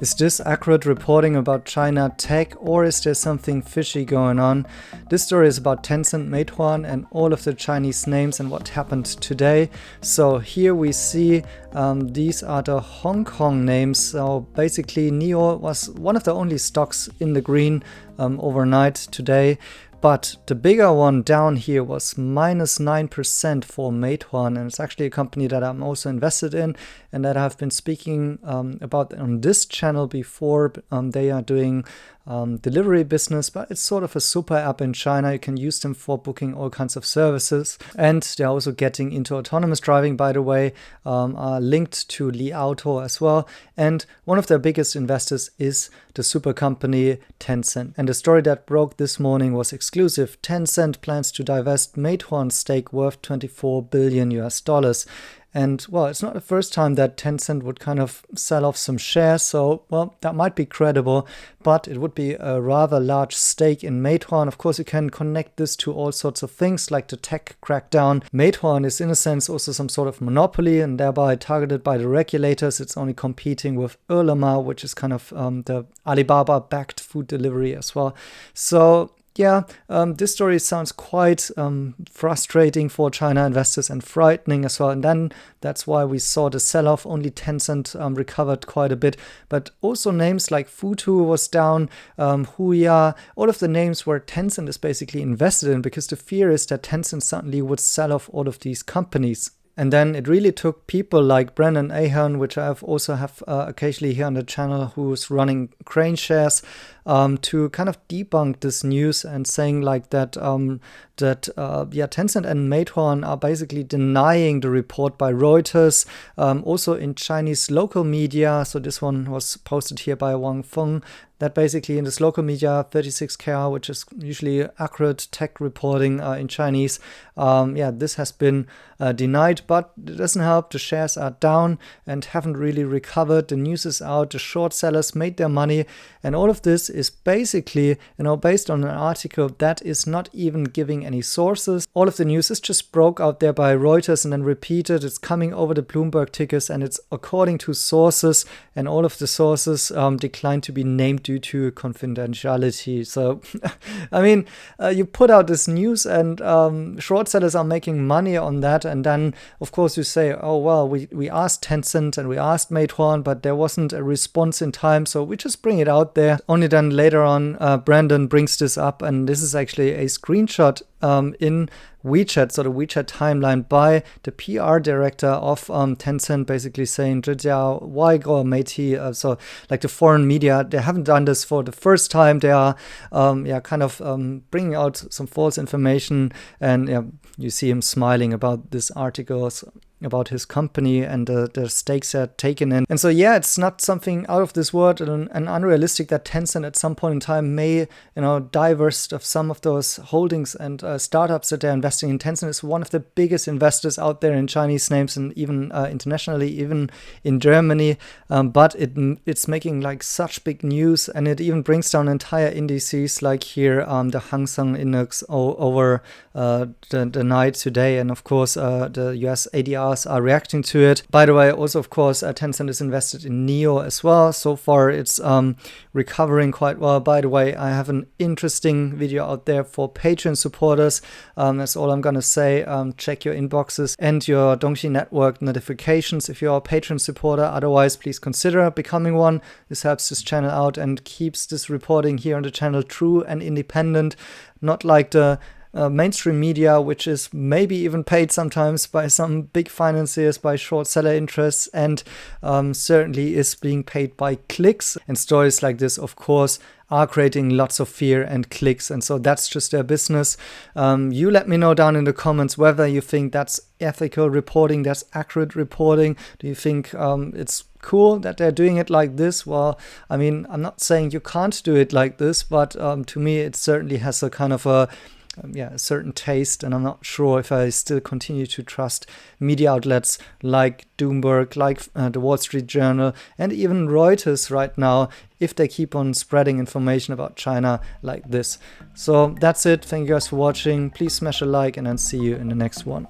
Is this accurate reporting about China tech, or is there something fishy going on? This story is about Tencent, Meituan, and all of the Chinese names and what happened today. So here we see these are the Hong Kong names. So basically NIO was one of the only stocks in the green overnight today. But the bigger one down here was -9% for Meituan, and it's actually a company that I'm also invested in and that I've been speaking about on this channel before. They are doing delivery business, but it's sort of a super app in China. You can use them for booking all kinds of services, and they're also getting into autonomous driving, by the way, are linked to Li Auto as well. And one of their biggest investors is the super company Tencent. And the story that broke this morning was exclusive. Tencent plans to divest Meituan's stake worth $24 billion. And well, it's not the first time that Tencent would kind of sell off some shares. So, well, that might be credible, but it would be a rather large stake in Meituan. Of course, you can connect this to all sorts of things like the tech crackdown. Meituan is in a sense also some sort of monopoly and thereby targeted by the regulators. It's only competing with Ele.me, which is kind of the Alibaba-backed food delivery as well. So yeah, this story sounds quite frustrating for China investors and frightening as well. And then that's why we saw the sell-off. Only Tencent recovered quite a bit. But also names like Futu was down, Huya, all of the names where Tencent is basically invested in, because the fear is that Tencent suddenly would sell off all of these companies. And then it really took people like Brendan Ahern, which I also have occasionally here on the channel, who's running Crane Shares, to kind of debunk this news and saying like that Tencent and Meituan are basically denying the report by Reuters, also in Chinese local media. So this one was posted here by Wang Feng, that basically in this local media, 36KR, which is usually accurate tech reporting in Chinese, this has been denied, but it doesn't help. The shares are down and haven't really recovered. The news is out. The short sellers made their money, and all of this is basically, based on an article that is not even giving any sources. All of the news is just broke out there by Reuters and then repeated. It's coming over the Bloomberg tickers, and it's according to sources, and all of the sources declined to be named due to confidentiality. So, I mean, you put out this news and short sellers are making money on that. And then, of course, you say, oh, well, we asked Tencent and we asked Meituan, but there wasn't a response in time. So we just bring it out there. Only then later on, Brandon brings this up. And this is actually a screenshot in WeChat, so the WeChat timeline by the PR director of Tencent, basically saying, so like the foreign media, they haven't done this for the first time. They are bringing out some false information, and you see him smiling about this article about his company and the stakes they're taken in. And so, it's not something out of this world and unrealistic that Tencent at some point in time may, divest of some of those holdings and startups that they're investing in. Tencent is one of the biggest investors out there in Chinese names and even internationally, even in Germany. But it's making like such big news, and it even brings down entire indices like here, the Hang Seng Index over the night today. And of course, the US ADR are reacting to it. By the way, also, of course, Tencent is invested in NIO as well. So far, it's recovering quite well. By the way, I have an interesting video out there for Patreon supporters. That's all I'm going to say. Check your inboxes and your Dongxi Network notifications if you're a Patreon supporter. Otherwise, please consider becoming one. This helps this channel out and keeps this reporting here on the channel true and independent, not like the mainstream media, which is maybe even paid sometimes by some big financiers, by short seller interests, and certainly is being paid by clicks. And stories like this, of course, are creating lots of fear and clicks, and so that's just their business. You let me know down in the comments whether you think that's ethical reporting, that's accurate reporting. Do you think it's cool that they're doing it like this? Well, I mean, I'm not saying you can't do it like this, but to me it certainly has a kind of a certain taste, and I'm not sure if I still continue to trust media outlets like Bloomberg, like the Wall Street Journal, and even Reuters right now, if they keep on spreading information about China like this. So that's it. Thank you guys for watching. Please smash a like, and then see you in the next one.